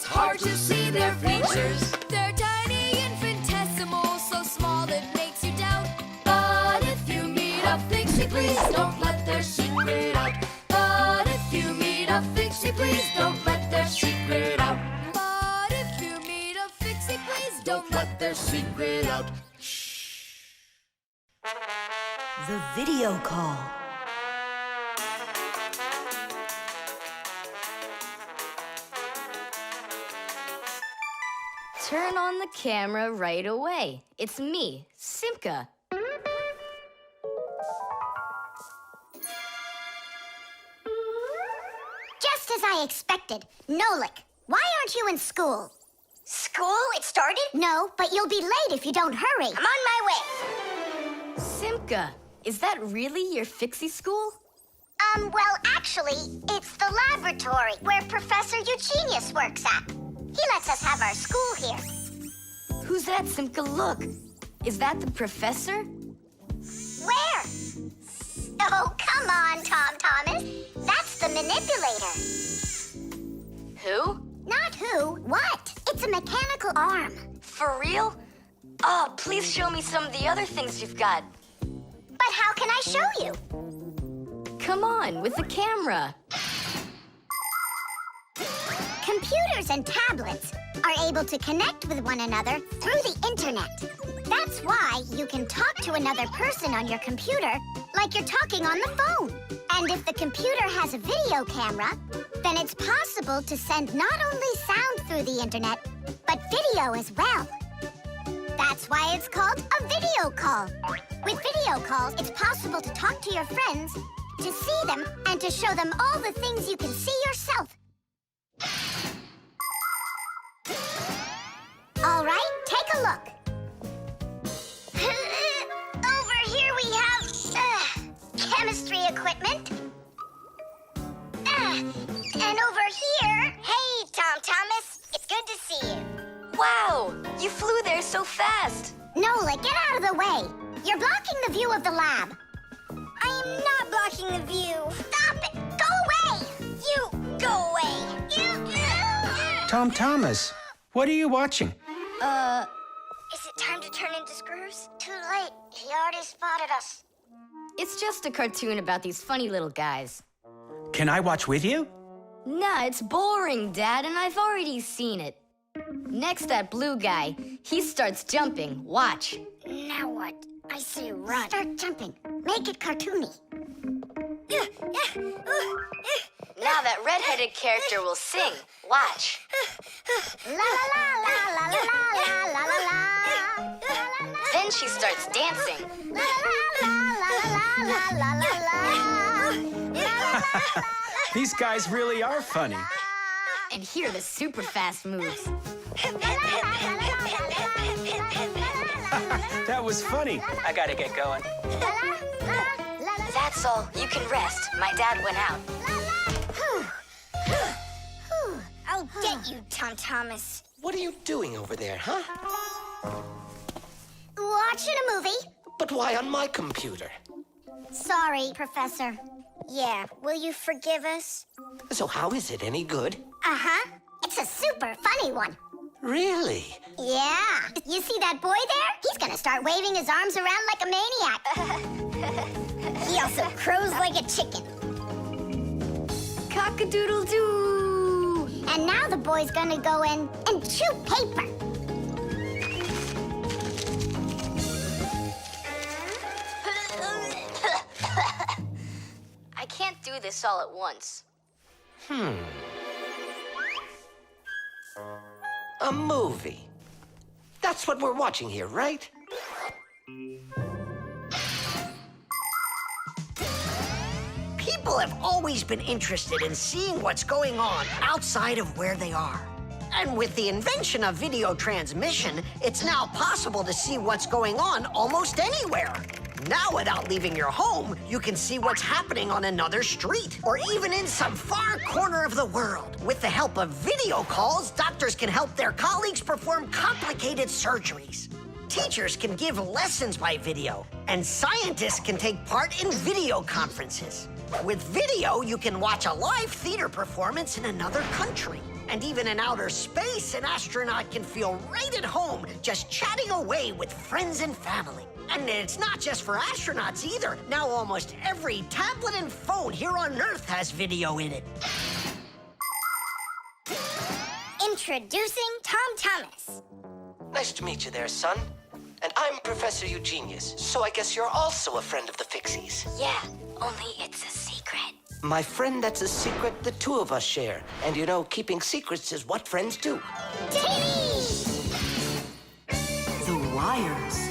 hard to see their features. They're tiny, infinitesimal, so small it makes you doubt. But if you meet a Fixie, please don't let their secret out. But if you meet a Fixie, please don't let their secret out. But if you meet a Fixie, please Don't let their secret out. The video call. Turn on the camera right away. It's me, Simka. Just as I expected. Nolik, why aren't you in school? School? It started? No, but you'll be late if you don't hurry. I'm on my way. Simka, is that really your Fixie School? Well, actually, it's the laboratory where Professor Eugenius works at. He lets us have our school here. Who's that, Simka? Look. Is that the professor? Where? Oh, come on, Tom Thomas. That's the manipulator. Who? Not who, what? It's a mechanical arm. For real? Oh, please show me some of the other things you've got. But how can I show you? Come on, with the camera. Computers and tablets are able to connect with one another through the internet. That's why you can talk to another person on your computer like you're talking on the phone. And if the computer has a video camera, then it's possible to send not only sound through the internet, but video as well. That's why it's called a video call. With video calls, it's possible to talk to your friends, to see them, and to show them all the things you can see yourself. All right, take a look. Over here we have chemistry equipment. And over here... Hey, Tom Thomas. It's good to see you. Wow, you flew there so fast. Nolik, get out of the way. You're blocking the view of the lab. I am not blocking the view. Stop it! Go away! You go away. Tom Thomas, what are you watching? Is it time to turn into screws? Too late. He already spotted us. It's just a cartoon about these funny little guys. Can I watch with you? Nah, it's boring, Dad, and I've already seen it. Next, that blue guy, he starts jumping. Watch. Now what? I say run. Start jumping. Make it cartoony. Now that red-headed character will sing. Watch. La la la la la la la la la la. Then she starts dancing. La la la la la la la la. These guys really are funny. And here are the super fast moves. That was funny. I gotta get going. That's all. You can rest. My dad went out. I'll get you, Tom Thomas. What are you doing over there, huh? Watching a movie. But why on my computer? Sorry, Professor. Yeah, will you forgive us? So how is it any good? Uh-huh. It's a super funny one. Really? Yeah. You see that boy there? He's gonna start waving his arms around like a maniac. He also crows like a chicken. Cock-a-doodle-doo! And now the boy's gonna go in and chew paper. I can't do this all at once. A movie. That's what we're watching here, right? People have always been interested in seeing what's going on outside of where they are. And with the invention of video transmission, it's now possible to see what's going on almost anywhere. Now, without leaving your home, you can see what's happening on another street or even in some far corner of the world. With the help of video calls, doctors can help their colleagues perform complicated surgeries. Teachers can give lessons by video, and scientists can take part in video conferences. With video, you can watch a live theater performance in another country. And even in outer space, an astronaut can feel right at home just chatting away with friends and family. And it's not just for astronauts either. Now almost every tablet and phone here on Earth has video in it. Introducing Tom Thomas. Nice to meet you there, son. And I'm Professor Eugenius, so I guess you're also a friend of the Fixies. Yeah, only it's a secret. My friend, that's a secret the two of us share. And you know, keeping secrets is what friends do. The wires.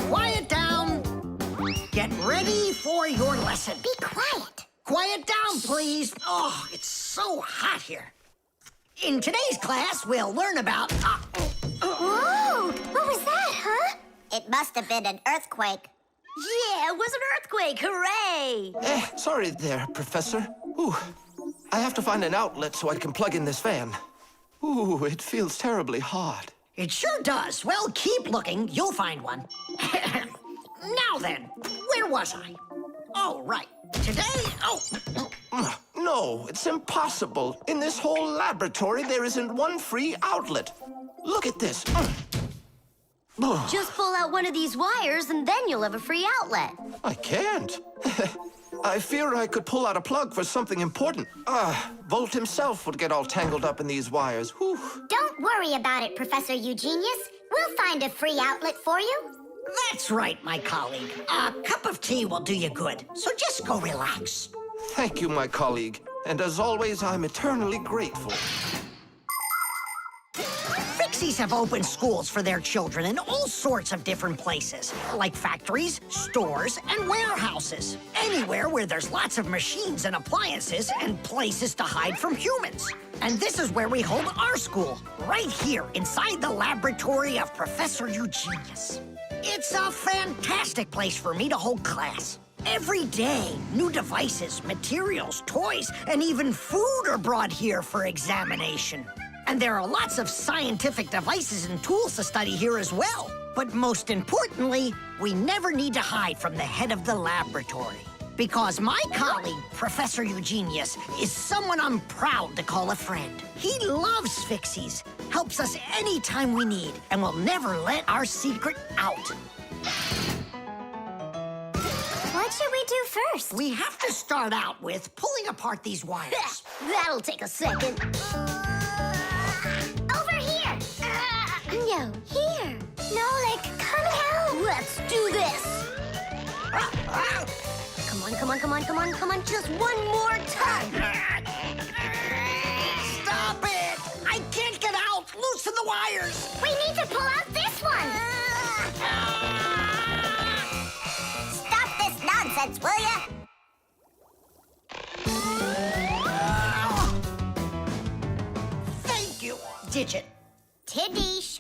Quiet down. Get ready for your lesson. Be quiet. Quiet down, please. Oh, it's so hot here. In today's class, we'll learn about... Whoa! What was that, huh? It must have been an earthquake. Yeah, it was an earthquake. Hooray! Sorry there, Professor. Ooh, I have to find an outlet so I can plug in this fan. Ooh, it feels terribly hot. It sure does. Well, keep looking. You'll find one. Now then, where was I? Oh, right. Today... No, it's impossible. In this whole laboratory, there isn't one free outlet. Look at this. Just pull out one of these wires and then you'll have a free outlet. I can't. I fear I could pull out a plug for something important. Volt himself would get all tangled up in these wires. Whew. Don't worry about it, Professor Eugenius. We'll find a free outlet for you. That's right, my colleague. A cup of tea will do you good, so just go relax. Thank you, my colleague. And as always, I'm eternally grateful. Fixies have opened schools for their children in all sorts of different places, like factories, stores, and warehouses. Anywhere where there's lots of machines and appliances and places to hide from humans. And this is where we hold our school, right here inside the laboratory of Professor Eugenius. It's a fantastic place for me to hold class. Every day, new devices, materials, toys, and even food are brought here for examination. And there are lots of scientific devices and tools to study here as well. But most importantly, we never need to hide from the head of the laboratory. Because my colleague, Professor Eugenius, is someone I'm proud to call a friend. He loves Fixies, helps us anytime we need, and will never let our secret out. What should we do first? We have to start out with pulling apart these wires. That'll take a second. Over here. No, here. Nolik, come help. Let's do this. Come on, come on, come on, come on, come on. Just one more time. Stop it! I can't get out! Loosen the wires! We need to pull out this one. Stop this nonsense, will ya? Thank you, Digit. Tidish.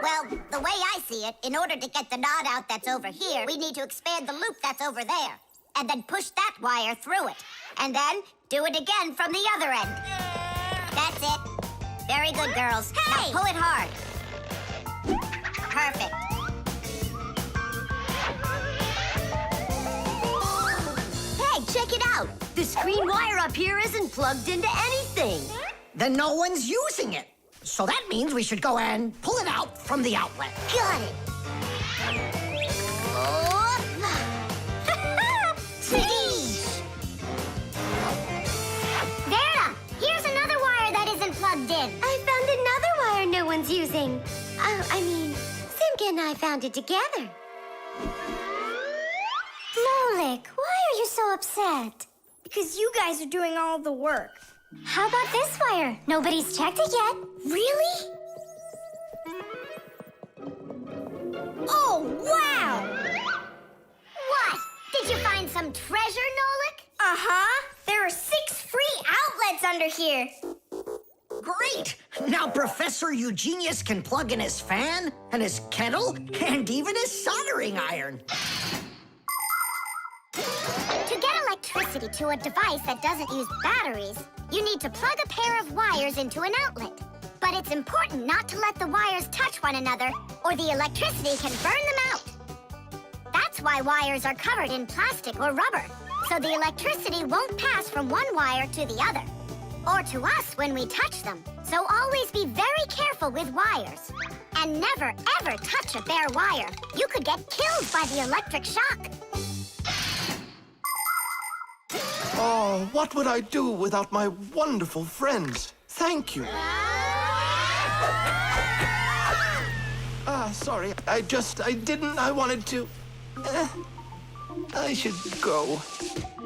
Well, the way I see it, in order to get the knot out that's over here, we need to expand the loop that's over there. And then push that wire through it. And then do it again from the other end. That's it. Very good, girls. Hey! Now pull it hard. Perfect. Hey, check it out. This green wire up here isn't plugged into anything. Then no one's using it. So that means we should go and pull it out from the outlet. Got it. Tidish! Vera, here's another wire that isn't plugged in. I found another wire no one's using. Simka and I found it together. Nolik, why are you so upset? Because you guys are doing all the work. How about this wire? Nobody's checked it yet. Really? Oh, wow! What? Did you find some treasure, Nolik? Uh-huh. There are 6 free outlets under here. Great! Now Professor Eugenius can plug in his fan, and his kettle, and even his soldering iron. To get electricity to a device that doesn't use batteries, you need to plug a pair of wires into an outlet. But it's important not to let the wires touch one another, or the electricity can burn them out. That's why wires are covered in plastic or rubber, so the electricity won't pass from one wire to the other, or to us when we touch them. So always be very careful with wires. And never, ever touch a bare wire. You could get killed by the electric shock. Oh, what would I do without my wonderful friends? Thank you. Sorry. I wanted to. I should go.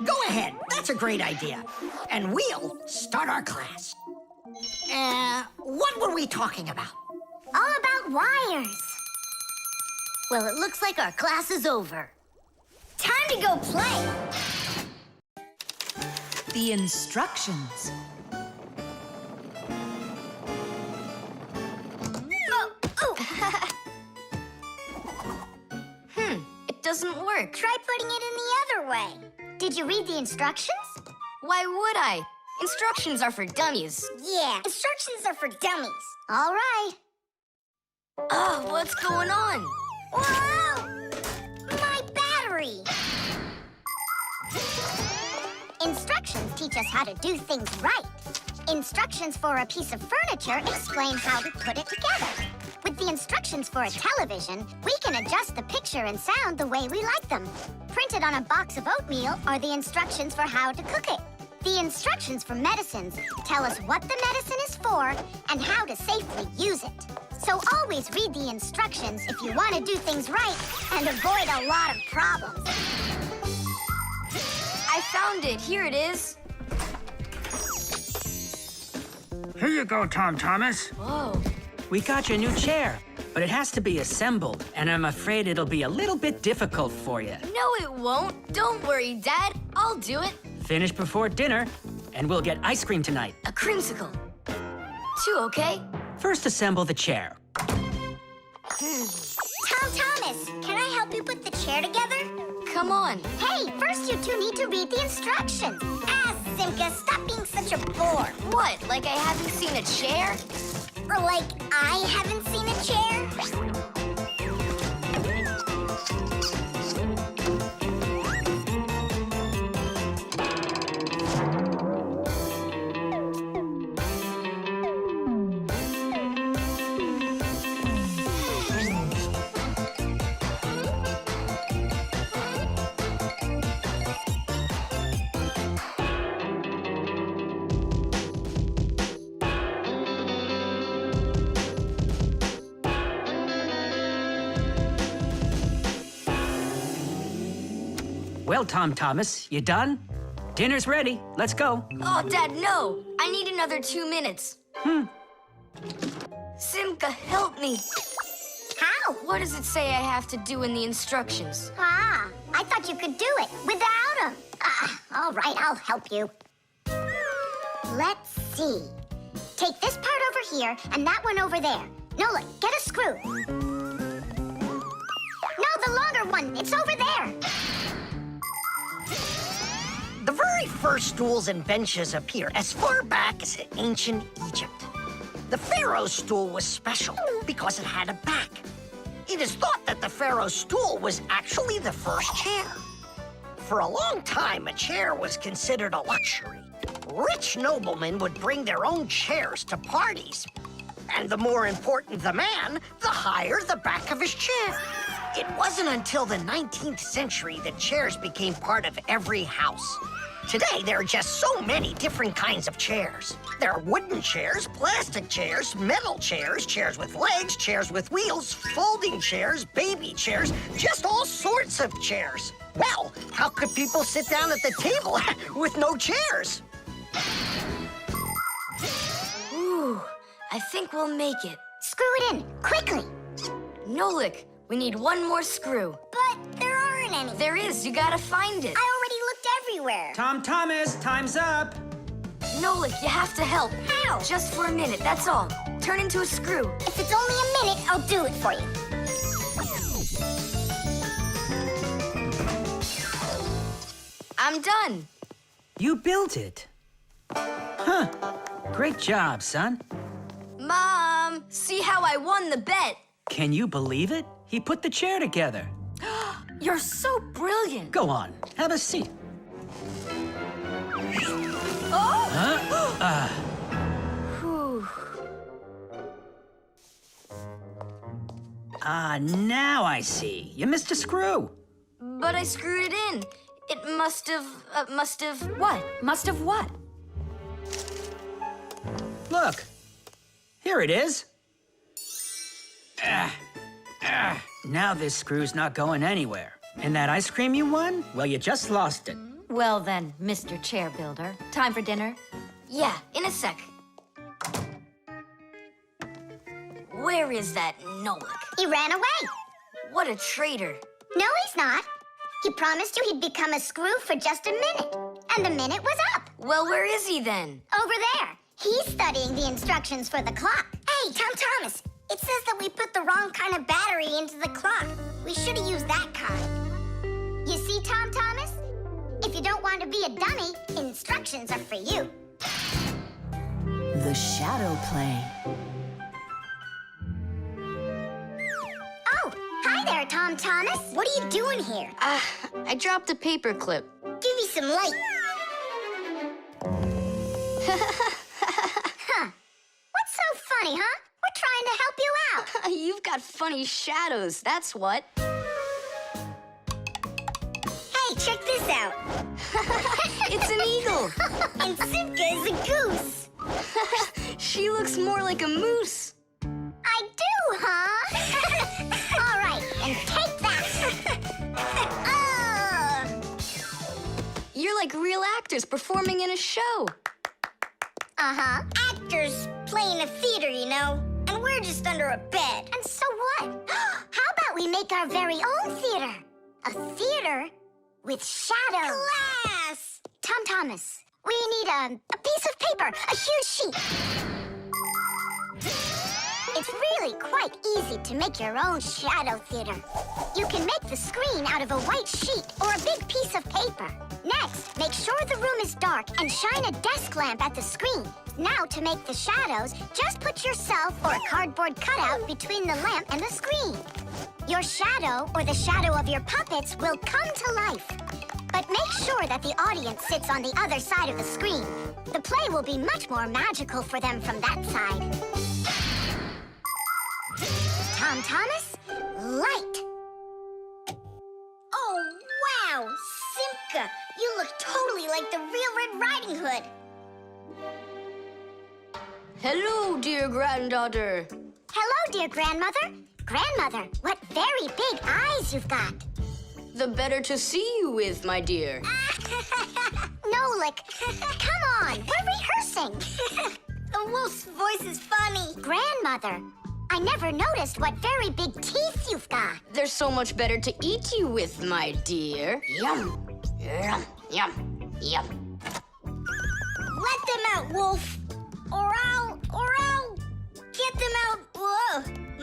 Go ahead. That's a great idea. And we'll start our class. What were we talking about? All about wires. Well, it looks like our class is over. Time to go play. The instructions. It doesn't work. Try putting it in the other way. Did you read the instructions? Why would I? Instructions are for dummies. Yeah, instructions are for dummies. All right. Oh, what's going on? Whoa! My battery! Instructions teach us how to do things right. Instructions for a piece of furniture explain how to put it together. With the instructions for a television, we can adjust the picture and sound the way we like them. Printed on a box of oatmeal are the instructions for how to cook it. The instructions for medicines tell us what the medicine is for and how to safely use it. So always read the instructions if you want to do things right and avoid a lot of problems. I found it. Here it is. Here you go, Tom Thomas. Whoa. We got your new chair, but it has to be assembled, and I'm afraid it'll be a little bit difficult for you. No, it won't. Don't worry, Dad. I'll do it. Finish before dinner, and we'll get ice cream tonight. A creamsicle. 2, okay? First, assemble the chair. Tom Thomas, can I help you put the chair together? Come on. Hey, first you two need to read the instructions. Simka, stop being such a bore. What, like I haven't seen a chair? Or like I haven't seen a chair? Well, Tom Thomas, you done? Dinner's ready. Let's go. Oh, Dad, no. I need another 2 minutes. Simka, help me. How? What does it say I have to do in the instructions? Ah, I thought you could do it without him. All right, I'll help you. Let's see. Take this part over here and that one over there. Nolik, get a screw. No, the longer one. It's over there. The very first stools and benches appear as far back as ancient Egypt. The pharaoh's stool was special because it had a back. It is thought that the pharaoh's stool was actually the first chair. For a long time, a chair was considered a luxury. Rich noblemen would bring their own chairs to parties. And the more important the man, the higher the back of his chair. It wasn't until the 19th century that chairs became part of every house. Today, there are just so many different kinds of chairs. There are wooden chairs, plastic chairs, metal chairs, chairs with legs, chairs with wheels, folding chairs, baby chairs, just all sorts of chairs. Well, how could people sit down at the table with no chairs? Ooh, I think we'll make it. Screw it in, quickly. Nolik, we need one more screw. But there aren't any. There is. You gotta find it. I already looked everywhere. Tom Thomas, time's up. Nolik, you have to help. How? Just for a minute, that's all. Turn into a screw. If it's only a minute, I'll do it for you. I'm done. You built it. Huh. Great job, son. Mom, see how I won the bet. Can you believe it? He put the chair together. You're so brilliant. Go on, have a seat. Now I see. You missed a screw. But I screwed it in. It must have, what? Must have what? Look. Here it is. Now this screw's not going anywhere. And that ice cream you won? Well, you just lost it. Well then, Mr. Chair Builder, time for dinner? Yeah, in a sec. Where is that Nolik? He ran away. What a traitor. No, he's not. He promised you he'd become a screw for just a minute. And the minute was up. Well, where is he then? Over there. He's studying the instructions for the clock. Hey, Tom Thomas. It says that we put the wrong kind of battery into the clock. We should have used that kind. You see, Tom Thomas? If you don't want to be a dummy, instructions are for you. The shadow play. Oh, hi there, Tom Thomas. What are you doing here? I dropped a paper clip. Give me some light. Huh. What's so funny, huh? We're trying to help you out. You've got funny shadows, that's what. Hey, check this out. It's an eagle. And Simka is a goose. She looks more like a moose. I do, huh? All right, and take that. You're like real actors performing in a show. Uh-huh. Actors playing a theater, you know? And we're just under a bed. And so what? How about we make our very own theater? A theater with shadows. Class! Tom Thomas, we need a piece of paper, a huge sheet. It's really quite easy to make your own shadow theater. You can make the screen out of a white sheet or a big piece of paper. Next, make sure the room is dark and shine a desk lamp at the screen. Now, to make the shadows, just put yourself or a cardboard cutout between the lamp and the screen. Your shadow or the shadow of your puppets will come to life. But make sure that the audience sits on the other side of the screen. The play will be much more magical for them from that side. Tom Thomas, light. Oh, wow, Simka, you look totally like the real Red Riding Hood. Hello, dear granddaughter. Hello, dear grandmother. Grandmother, what very big eyes you've got. The better to see you with, my dear. Nolik, come on, we're rehearsing. The wolf's voice is funny. Grandmother, I never noticed what very big teeth you've got. They're so much better to eat you with, my dear. Yum, yum, yum, yum. Let them out, wolf, or I'll get them out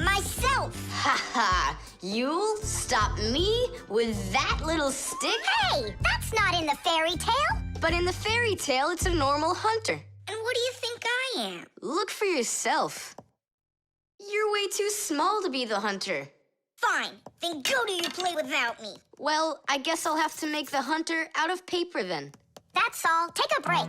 myself. Ha ha! You'll stop me with that little stick? Hey, that's not in the fairy tale. But in the fairy tale, it's a normal hunter. And what do you think I am? Look for yourself. You're way too small to be the hunter. Fine, then go to your play without me. Well, I guess I'll have to make the hunter out of paper then. That's all. Take a break.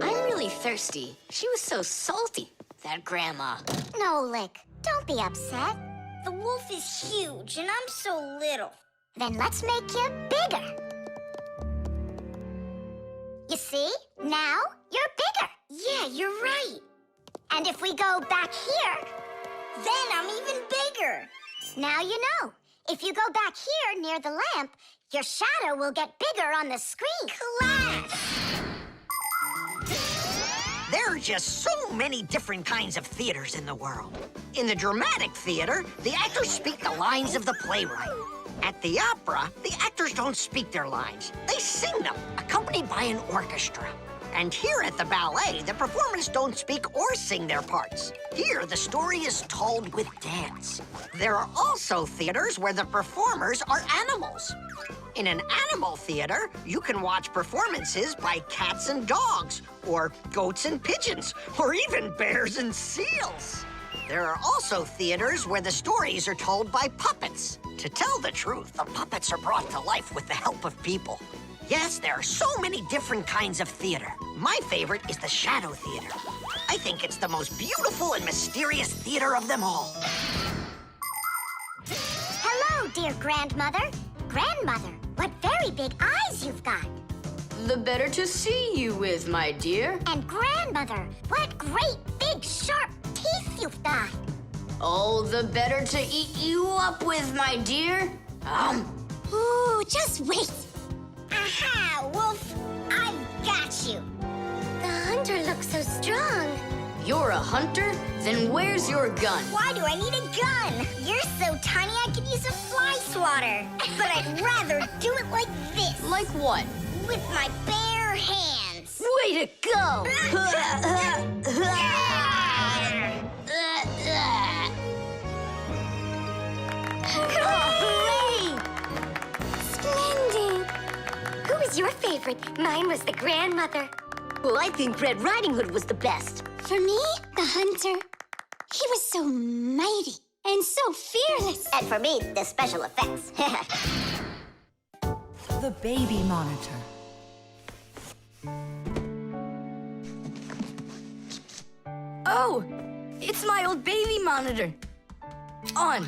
I'm really thirsty. She was so salty, that grandma. Nolik, don't be upset. The wolf is huge and I'm so little. Then let's make you bigger. You see? Now you're bigger. Yeah, you're right. And if we go back here, then I'm even bigger. Now you know. If you go back here near the lamp, your shadow will get bigger on the screen. Class! There are just so many different kinds of theaters in the world. In the dramatic theater, the actors speak the lines of the playwright. At the opera, the actors don't speak their lines. They sing them, accompanied by an orchestra. And here at the ballet, the performers don't speak or sing their parts. Here, the story is told with dance. There are also theaters where the performers are animals. In an animal theater, you can watch performances by cats and dogs, or goats and pigeons, or even bears and seals. There are also theaters where the stories are told by puppets. To tell the truth, the puppets are brought to life with the help of people. Yes, there are so many different kinds of theater. My favorite is the shadow theater. I think it's the most beautiful and mysterious theater of them all. Hello, dear grandmother. Grandmother, what very big eyes you've got. The better to see you with, my dear. And grandmother, what great big sharp teeth you've got. Oh, the better to eat you up with, my dear. Ooh, just wait. Aha, Wolf, I've got you. The hunter looks so strong. You're a hunter? Then where's your gun? Why do I need a gun? You're so tiny I could use a fly swatter. But I'd rather do it like this. Like what? With my bare hands. Way to go! Hooray! Splendid. Who was your favorite? Mine was the grandmother. Well, I think Red Riding Hood was the best. For me, the hunter. He was so mighty and so fearless. And for me, the special effects. The baby monitor. Oh, it's my old baby monitor. On.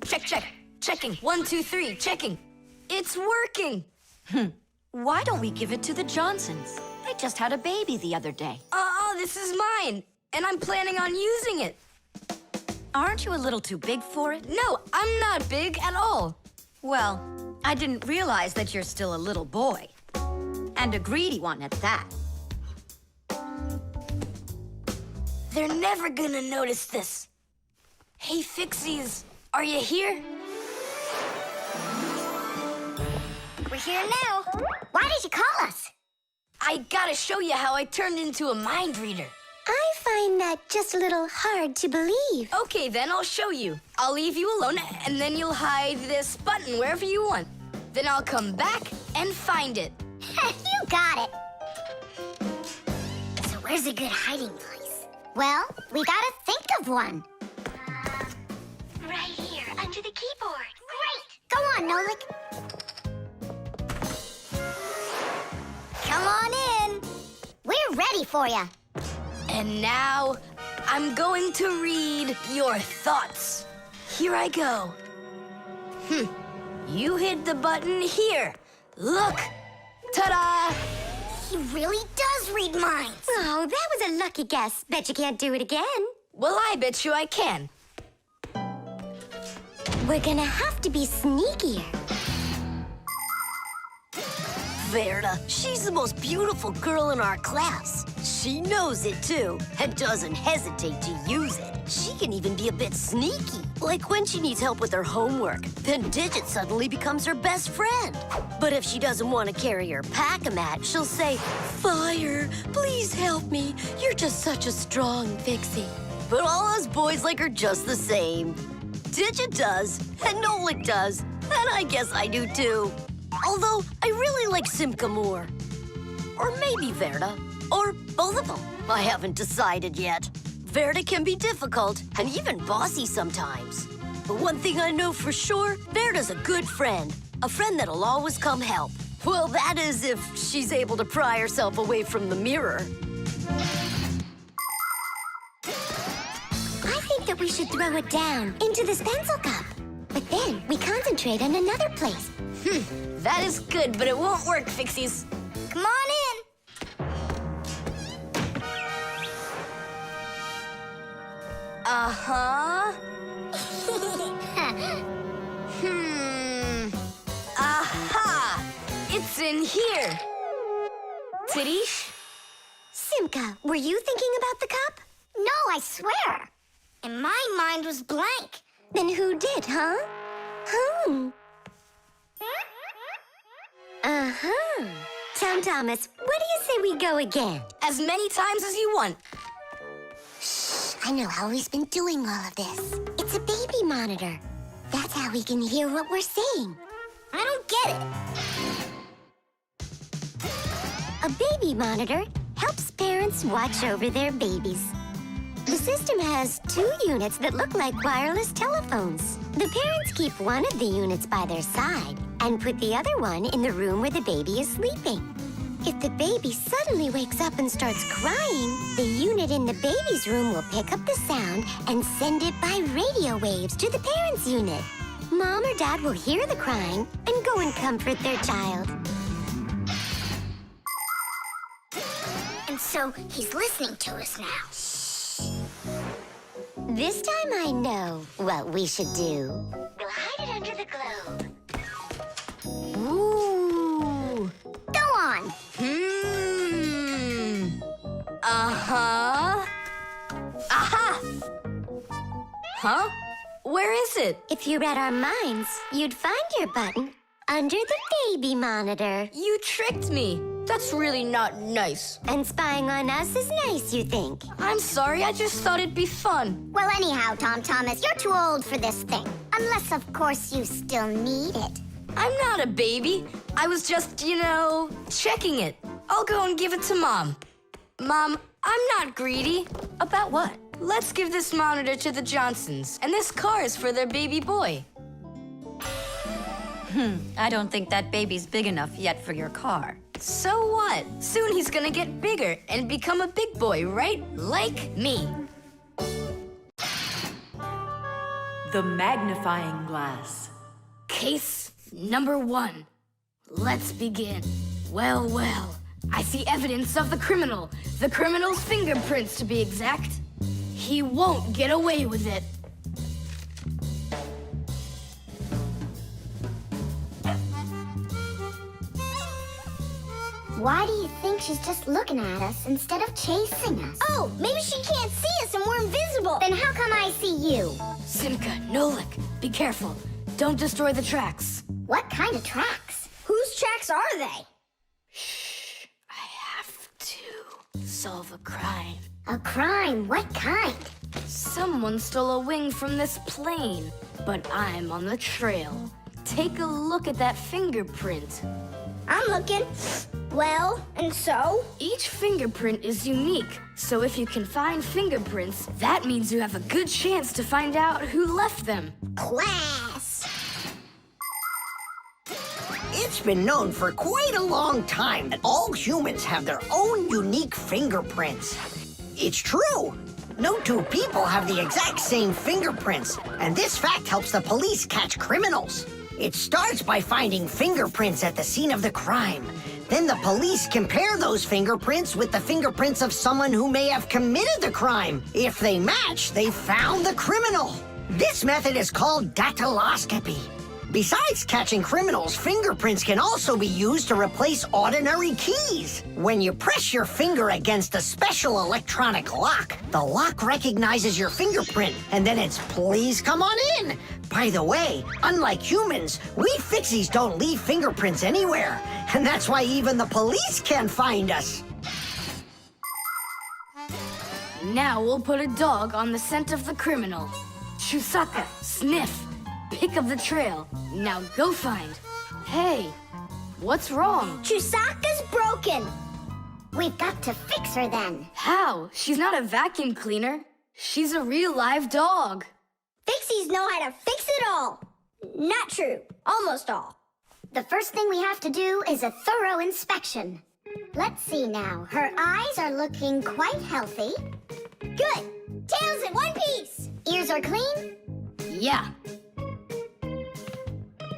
Check, check. Checking. 1, 2, 3. Checking. It's working. Why don't we give it to the Johnsons? They just had a baby the other day. This is mine, and I'm planning on using it. Aren't you a little too big for it? No, I'm not big at all. Well, I didn't realize that you're still a little boy. And a greedy one at that. They're never gonna notice this. Hey, Fixies, are you here? We're here now. Why did you call us? I gotta show you how I turned into a mind reader. I find that just a little hard to believe. Okay, then I'll show you. I'll leave you alone, and then you'll hide this button wherever you want. Then I'll come back and find it. You got it. So where's a good hiding place? Well, we gotta think of one. Right here, under the keyboard. Great! Go on, Nolik. Come on in. We're ready for you. And now, I'm going to read your thoughts. Here I go. You hit the button here. Look! Ta-da! He really does read minds. Oh, that was a lucky guess. Bet you can't do it again. Well, I bet you I can. We're gonna have to be sneakier. Verda, she's the most beautiful girl in our class. She knows it, too, and doesn't hesitate to use it. She can even be a bit sneaky, like when she needs help with her homework. Then Digit suddenly becomes her best friend. But if she doesn't want to carry her pack-a-mat, she'll say, "Fire, please help me. You're just such a strong Fixie." But all us boys like her just the same. Digit does, and Nolik does, and I guess I do, too. Although, I really like Simka more. Or maybe Verda. Or both of them. I haven't decided yet. Verda can be difficult and even bossy sometimes. But one thing I know for sure, Verda's a good friend. A friend that'll always come help. Well, that is if she's able to pry herself away from the mirror. I think that we should throw it down into this pencil cup. But then we concentrate on another place. That is good, but it won't work, Fixies. Come on in. Uh-huh. Aha! It's in here. Tadish? Simka, were you thinking about the cup? No, I swear. And my mind was blank. Then who did, huh? Uh-huh. Tom Thomas, what do you say we go again? As many times as you want. I know how he's been doing all of this. It's a baby monitor. That's how we can hear what we're saying. I don't get it. A baby monitor helps parents watch over their babies. The system has 2 units that look like wireless telephones. The parents keep one of the units by their side, and put the other one in the room where the baby is sleeping. If the baby suddenly wakes up and starts crying, the unit in the baby's room will pick up the sound and send it by radio waves to the parents' unit. Mom or Dad will hear the crying and go and comfort their child. And so he's listening to us now. This time I know what we should do. We'll hide it under the globe. Ooh. Go on. Uh-huh. Aha! Huh? Where is it? If you read our minds, you'd find your button under the baby monitor. You tricked me. That's really not nice. And spying on us is nice, you think? I'm sorry, I just thought it'd be fun. Well, anyhow, Tom Thomas, you're too old for this thing. Unless, of course, you still need it. I'm not a baby. I was just, checking it. I'll go and give it to Mom. Mom, I'm not greedy. About what? Let's give this monitor to the Johnsons, and this car is for their baby boy. I don't think that baby's big enough yet for your car. So what? Soon he's gonna get bigger and become a big boy, right? Like me. The magnifying glass. Case number 1. Let's begin. Well, well. I see evidence of the criminal. The criminal's fingerprints, to be exact. He won't get away with it. Why do you think she's just looking at us instead of chasing us? Oh, maybe she can't see us and we're invisible. Then how come I see you? Simka, Nolik, be careful. Don't destroy the tracks. What kind of tracks? Whose tracks are they? Shh, I have to solve a crime. A crime? What kind? Someone stole a wing from this plane, but I'm on the trail. Take a look at that fingerprint. I'm looking. Well, and so? Each fingerprint is unique, so if you can find fingerprints, that means you have a good chance to find out who left them. Class! It's been known for quite a long time that all humans have their own unique fingerprints. It's true. No two people have the exact same fingerprints, and this fact helps the police catch criminals. It starts by finding fingerprints at the scene of the crime. Then the police compare those fingerprints with the fingerprints of someone who may have committed the crime. If they match, they found the criminal. This method is called dactyloscopy. Besides catching criminals, fingerprints can also be used to replace ordinary keys. When you press your finger against a special electronic lock, the lock recognizes your fingerprint, and then it's please come on in. By the way, unlike humans, we Fixies don't leave fingerprints anywhere, and that's why even the police can't find us. Now we'll put a dog on the scent of the criminal. Chusaka, sniff. Pick up the trail. Now go find. Hey, what's wrong? Chusaka's broken. We've got to fix her then. How? She's not a vacuum cleaner. She's a real live dog. Fixies know how to fix it all. Not true. Almost all. The first thing we have to do is a thorough inspection. Let's see now. Her eyes are looking quite healthy. Good. Tails in one piece. Ears are clean. Yeah.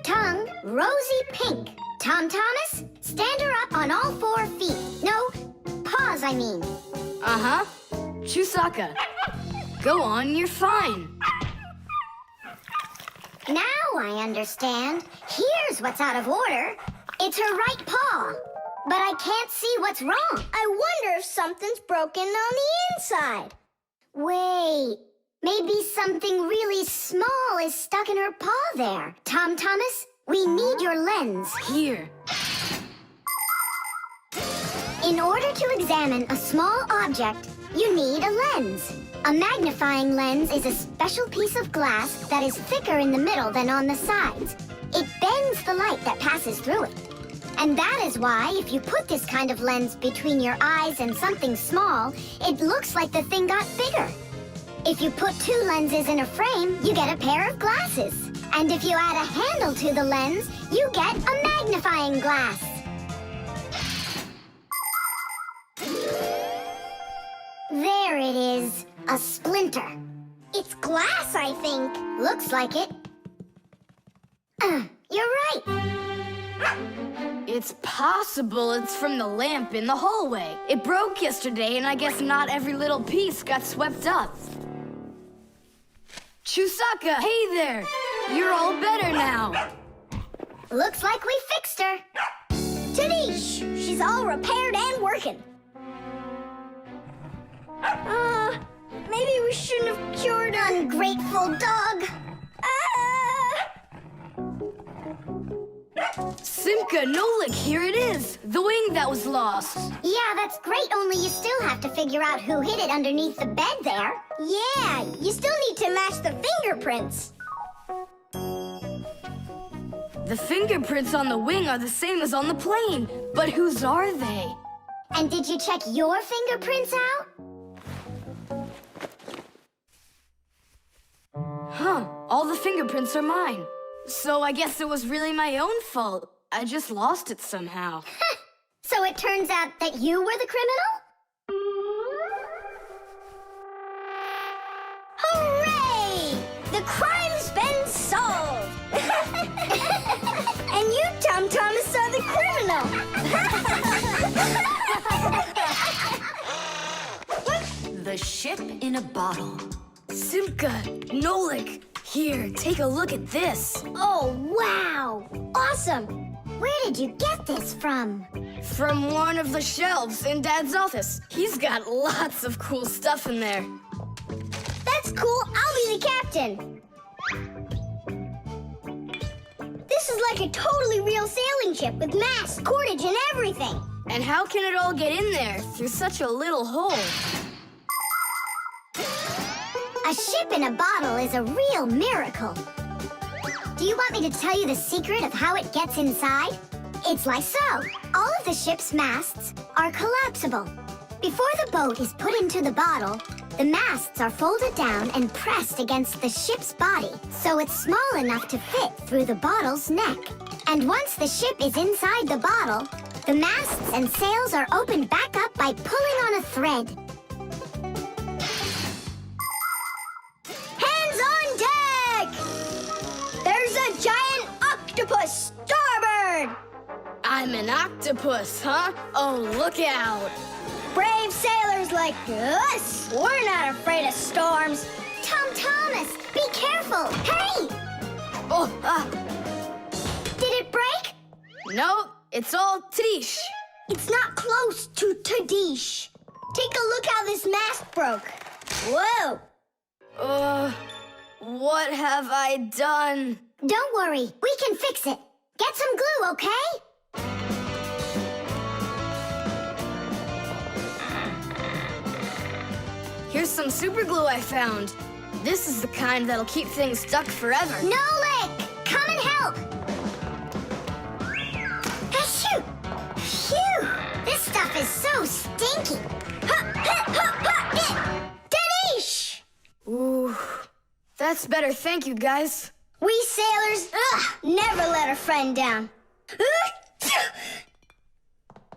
Tongue, rosy pink. Tom Thomas, stand her up on all 4 feet. No, paws, I mean. Uh-huh. Chusaka, go on, you're fine. Now I understand. Here's what's out of order. It's her right paw. But I can't see what's wrong. I wonder if something's broken on the inside. Wait. Maybe something really small is stuck in her paw there. Tom Thomas, we need your lens. Here. In order to examine a small object, you need a lens. A magnifying lens is a special piece of glass that is thicker in the middle than on the sides. It bends the light that passes through it. And that is why if you put this kind of lens between your eyes and something small, it looks like the thing got bigger. If you put 2 lenses in a frame, you get a pair of glasses. And if you add a handle to the lens, you get a magnifying glass. There it is, a splinter. It's glass, I think. Looks like it. You're right. It's possible it's from the lamp in the hallway. It broke yesterday, and I guess not every little piece got swept up. Chusaka, hey there! You're all better now. Looks like we fixed her. Tadish, she's all repaired and working. Maybe we shouldn't have cured her. Ungrateful dog. Simka, Nolik, here it is. The wing that was lost. Yeah, that's great, only you still have to figure out who hid it underneath the bed there. Yeah, you still need to match the fingerprints. The fingerprints on the wing are the same as on the plane. But whose are they? And did you check your fingerprints out? Huh, all the fingerprints are mine. So I guess it was really my own fault. I just lost it somehow. So it turns out that you were the criminal? Hooray! The crime's been solved! And you, Tom Thomas, are the criminal! The ship in a bottle. Simka, Nolik, here, take a look at this. Oh, wow! Awesome! Where did you get this from? From one of the shelves in Dad's office. He's got lots of cool stuff in there. That's cool. I'll be the captain. This is like a totally real sailing ship with masts, cordage, and everything. And how can it all get in there through such a little hole? A ship in a bottle is a real miracle. Do you want me to tell you the secret of how it gets inside? It's like so. All of the ship's masts are collapsible. Before the boat is put into the bottle, the masts are folded down and pressed against the ship's body, so it's small enough to fit through the bottle's neck. And once the ship is inside the bottle, the masts and sails are opened back up by pulling on a thread. Hands on deck! There's a giant octopus starboard! I'm an octopus, huh? Oh, look out. Brave sailors like us, we're not afraid of storms. Tom Thomas, be careful. Hey! Oh, Did it break? no, it's all Tadish. It's not close to Tadish. Take a look how this mast broke. Whoa! What have I done? Don't worry, we can fix it. Get some glue, okay? Here's some super glue I found. This is the kind that'll keep things stuck forever. Nolik, come and help. Achoo! Phew! This stuff is so stinky. Danish! Ooh, that's better. Thank you, guys. We sailors, never let a friend down.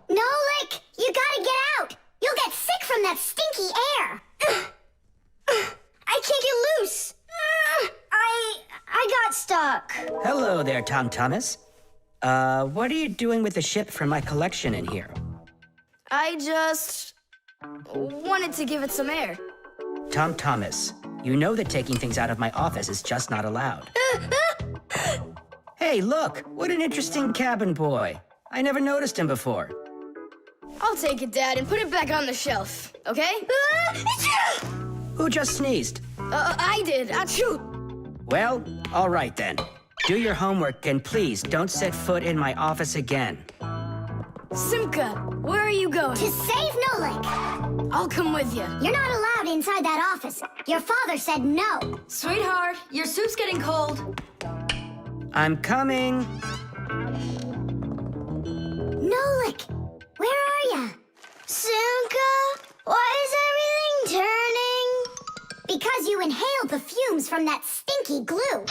Nolik, you gotta get out. You'll get sick from that stinky air. I can't get loose. I got stuck. Hello there, Tom Thomas. What are you doing with the ship from my collection in here? I just wanted to give it some air. Tom Thomas, you know that taking things out of my office is just not allowed. Hey, look, what an interesting cabin boy. I never noticed him before. I'll take it, Dad, and put it back on the shelf, okay? Who just sneezed? I did. Achoo! Well, all right then. Do your homework and please don't set foot in my office again. Simka, where are you going? To save Nolik. I'll come with you. You're not allowed inside that office. Your father said no. Sweetheart, your soup's getting cold. I'm coming. Nolik, where are you? Simka, why is everything turning? Because you inhaled the fumes from that stinky glue.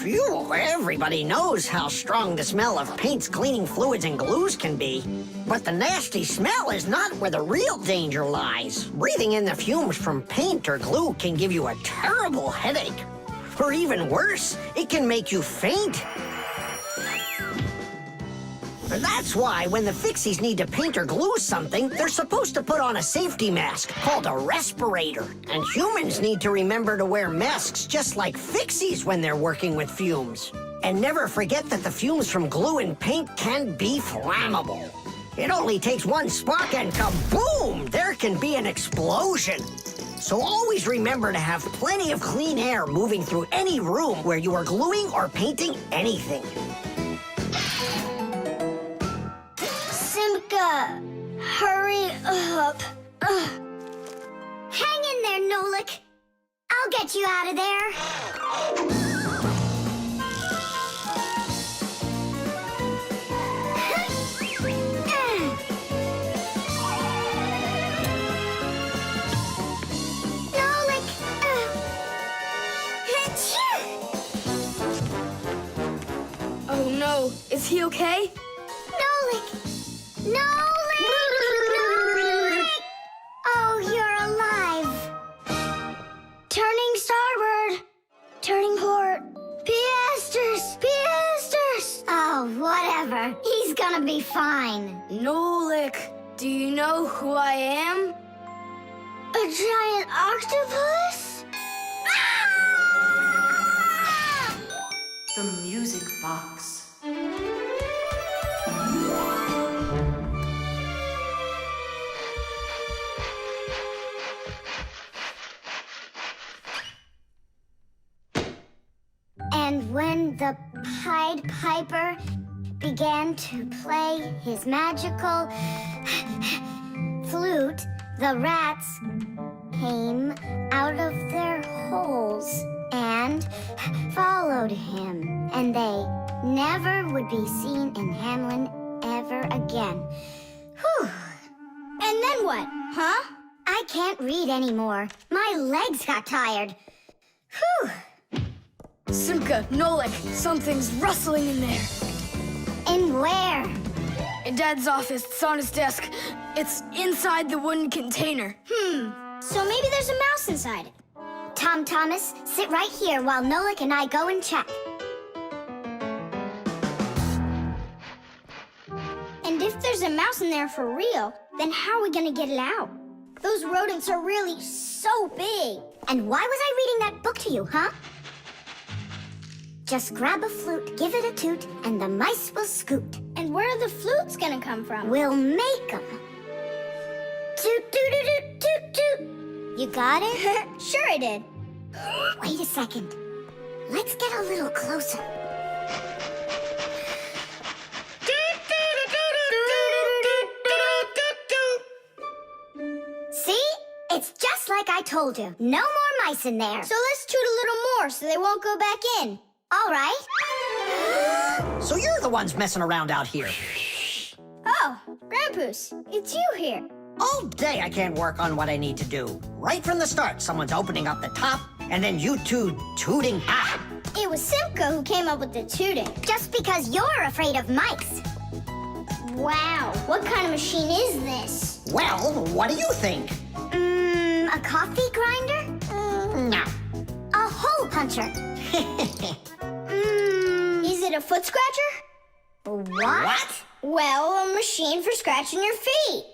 Phew, everybody knows how strong the smell of paints, cleaning fluids, and glues can be. But the nasty smell is not where the real danger lies. Breathing in the fumes from paint or glue can give you a terrible headache. Or even worse, it can make you faint. That's why when the Fixies need to paint or glue something, they're supposed to put on a safety mask called a respirator. And humans need to remember to wear masks just like Fixies when they're working with fumes. And never forget that the fumes from glue and paint can be flammable. It only takes one spark and kaboom! There can be an explosion. So always remember to have plenty of clean air moving through any room where you are gluing or painting anything. Simka, hurry up. Hang in there, Nolik. I'll get you out of there. Nolik. Oh no, is he okay? Nolik! Nolik! Oh, you're alive. Turning starboard. Turning port. Piasters! Piasters! Oh, whatever. He's gonna be fine. Nolik, do you know who I am? A giant octopus? Ah! The music box. And when the Pied Piper began to play his magical flute, the rats came out of their holes and followed him. And they never would be seen in Hamlin ever again. Whew. And then what, huh? I can't read anymore. My legs got tired. Whew. Simka, Nolik, something's rustling in there. In where? In Dad's office, it's on his desk. It's inside the wooden container. So maybe there's a mouse inside it. Tom Thomas, sit right here while Nolik and I go and check. And if there's a mouse in there for real, then how are we gonna get it out? Those rodents are really so big. And why was I reading that book to you, huh? Just grab a flute, give it a toot, and the mice will scoot. And where are the flutes gonna come from? We'll make them. Toot, toot, toot, toot, toot, toot. You got it? Sure I did. Wait a second. Let's get a little closer. See? It's just like I told you. No more mice in there. So let's toot a little more so they won't go back in. All right. So you're the ones messing around out here. Oh, Grandpoos, it's you here. All day I can't work on what I need to do. Right from the start, someone's opening up the top, and then you two tooting. It was Simka who came up with the tooting. Just because you're afraid of mice. Wow, what kind of machine is this? Well, what do you think? A coffee grinder? No. A hole puncher? Is it a foot scratcher? What? Well, a machine for scratching your feet.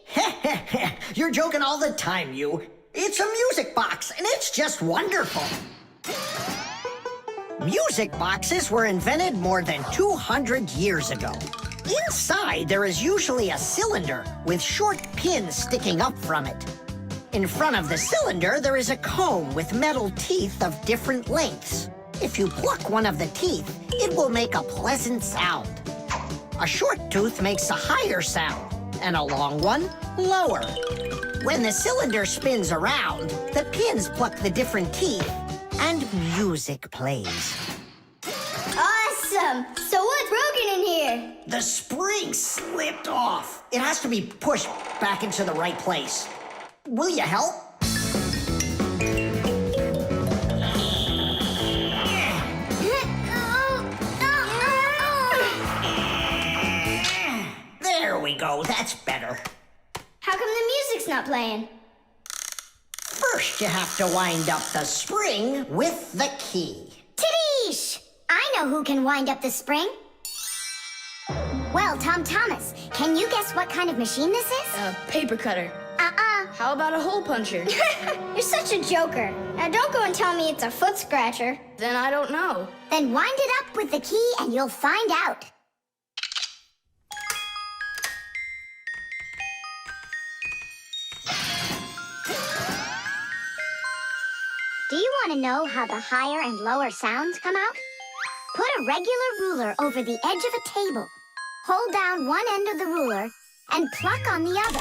You're joking all the time, you. It's a music box, and it's just wonderful. Music boxes were invented more than 200 years ago. Inside, there is usually a cylinder with short pins sticking up from it. In front of the cylinder, there is a comb with metal teeth of different lengths. If you pluck one of the teeth, it will make a pleasant sound. A short tooth makes a higher sound, and a long one, lower. When the cylinder spins around, the pins pluck the different teeth, and music plays. Awesome! So what's broken in here? The spring slipped off. It has to be pushed back into the right place. Will you help? That's better. How come the music's not playing? First, you have to wind up the spring with the key. Tidish! I know who can wind up the spring. Well, Tom Thomas, can you guess what kind of machine this is? A paper cutter. How about a hole puncher? You're such a joker. Now don't go and tell me it's a foot scratcher. Then I don't know. Then wind it up with the key and you'll find out. Do you want to know how the higher and lower sounds come out? Put a regular ruler over the edge of a table. Hold down one end of the ruler and pluck on the other.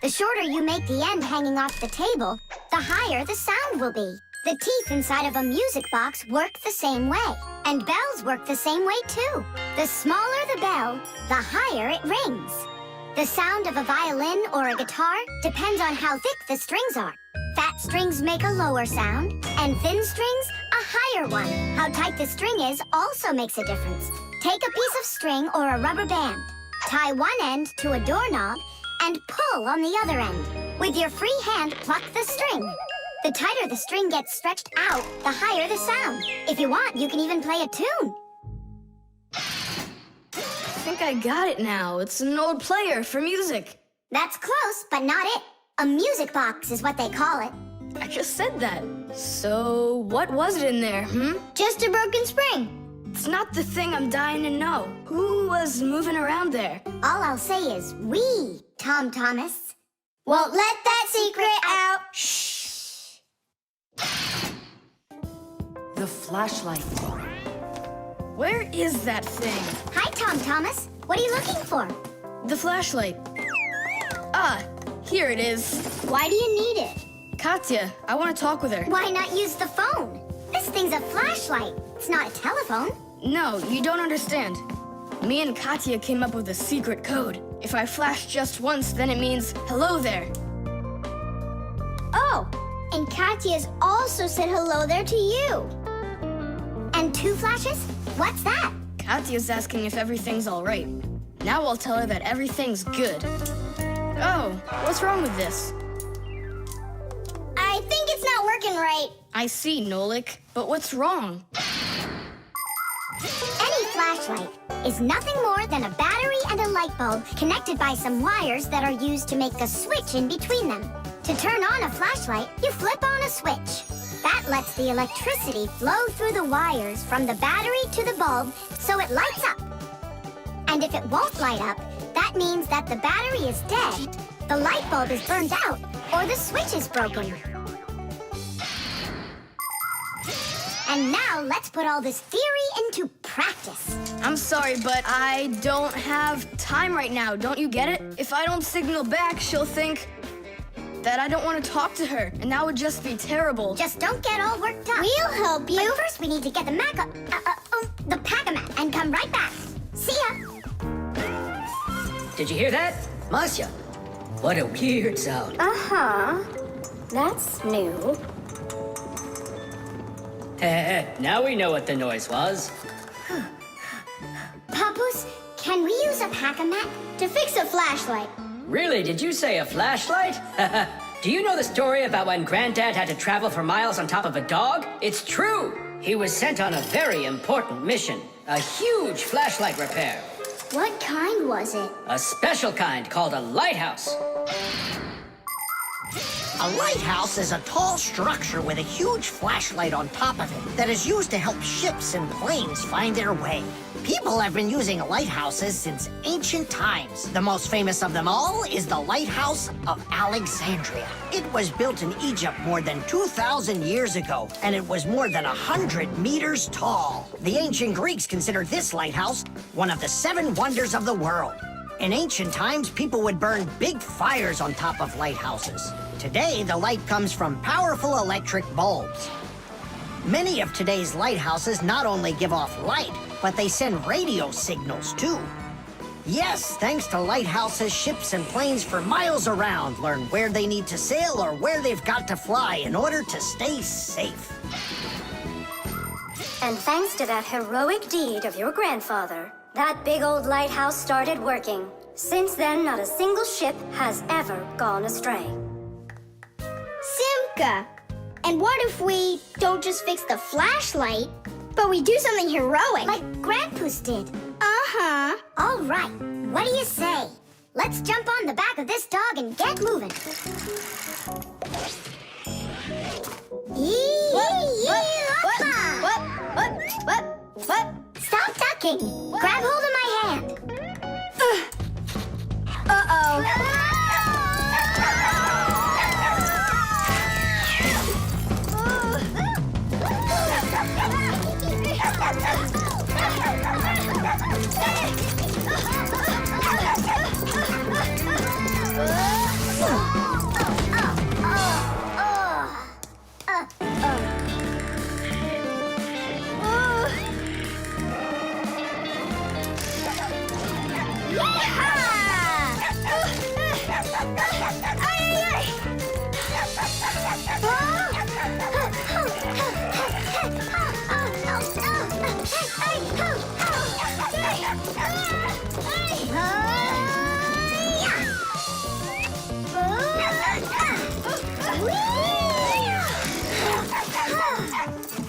The shorter you make the end hanging off the table, the higher the sound will be. The teeth inside of a music box work the same way. And bells work the same way too. The smaller the bell, the higher it rings. The sound of a violin or a guitar depends on how thick the strings are. Fat strings make a lower sound, and thin strings a higher one. How tight the string is also makes a difference. Take a piece of string or a rubber band. Tie one end to a doorknob and pull on the other end. With your free hand, pluck the string. The tighter the string gets stretched out, the higher the sound. If you want, you can even play a tune. I think I got it now. It's an old player for music. That's close, but not it. A music box is what they call it. I just said that. So, what was it in there, Just a broken spring. It's not the thing I'm dying to know. Who was moving around there? All I'll say is we, Tom Thomas, won't let that secret out. Shh. The flashlight. Where is that thing? Hi, Tom Thomas. What are you looking for? The flashlight. Ah, here it is. Why do you need it? Katya, I want to talk with her. Why not use the phone? This thing's a flashlight. It's not a telephone. No, you don't understand. Me and Katya came up with a secret code. If I flash just once, then it means, hello there. Oh, and Katya's also said hello there to you. And 2 flashes? What's that? Katya's asking if everything's all right. Now I'll tell her that everything's good. Oh, what's wrong with this? I think it's not working right. I see, Nolik, but what's wrong? Any flashlight is nothing more than a battery and a light bulb connected by some wires that are used to make a switch in between them. To turn on a flashlight, you flip on a switch. That lets the electricity flow through the wires from the battery to the bulb so it lights up. And if it won't light up, that means that the battery is dead, the light bulb is burned out, or the switch is broken. And now let's put all this theory into practice. I'm sorry, but I don't have time right now. Don't you get it? If I don't signal back, she'll think that I don't want to talk to her, and that would just be terrible. Just don't get all worked up. We'll help you. But first, we need to get the pack-a-mat and come right back. See ya. Did you hear that? Masya, what a weird sound. Uh-huh. That's new. Now we know what the noise was. Papoose, can we use a pack-a-mat to fix a flashlight? Really, did you say a flashlight? Do you know the story about when Granddad had to travel for miles on top of a dog? It's true! He was sent on a very important mission. A huge flashlight repair. What kind was it? A special kind called a lighthouse. A lighthouse is a tall structure with a huge flashlight on top of it that is used to help ships and planes find their way. People have been using lighthouses since ancient times. The most famous of them all is the Lighthouse of Alexandria. It was built in Egypt more than 2,000 years ago, and it was more than 100 meters tall. The ancient Greeks considered this lighthouse one of the 7 wonders of the world. In ancient times, people would burn big fires on top of lighthouses. Today, the light comes from powerful electric bulbs. Many of today's lighthouses not only give off light, but they send radio signals, too. Yes, thanks to lighthouses, ships and planes for miles around learn where they need to sail or where they've got to fly in order to stay safe. And thanks to that heroic deed of your grandfather, that big old lighthouse started working. Since then, not a single ship has ever gone astray. Simka, and what if we don't just fix the flashlight, but we do something heroic? Like Grandpa's did. Uh-huh. All right, what do you say? Let's jump on the back of this dog and get moving. Stop ducking. Grab hold of my hand. Uh-oh.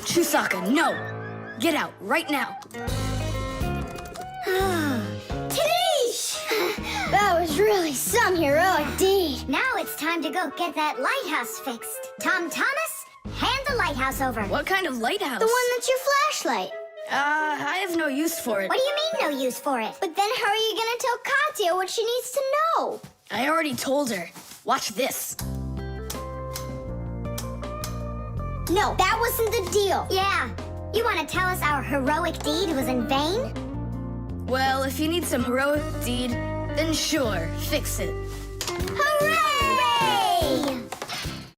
Chusaka, no! Get out right now. Tish! That was really some heroic deed. Now it's time to go get that lighthouse fixed. Tom Thomas, hand the lighthouse over. What kind of lighthouse? The one that's your flashlight. I have no use for it. What do you mean no use for it? But then how are you gonna tell Katya what she needs to know? I already told her. Watch this. No, that wasn't the deal. Yeah. You want to tell us our heroic deed was in vain? Well, if you need some heroic deed, then sure, fix it. Hooray!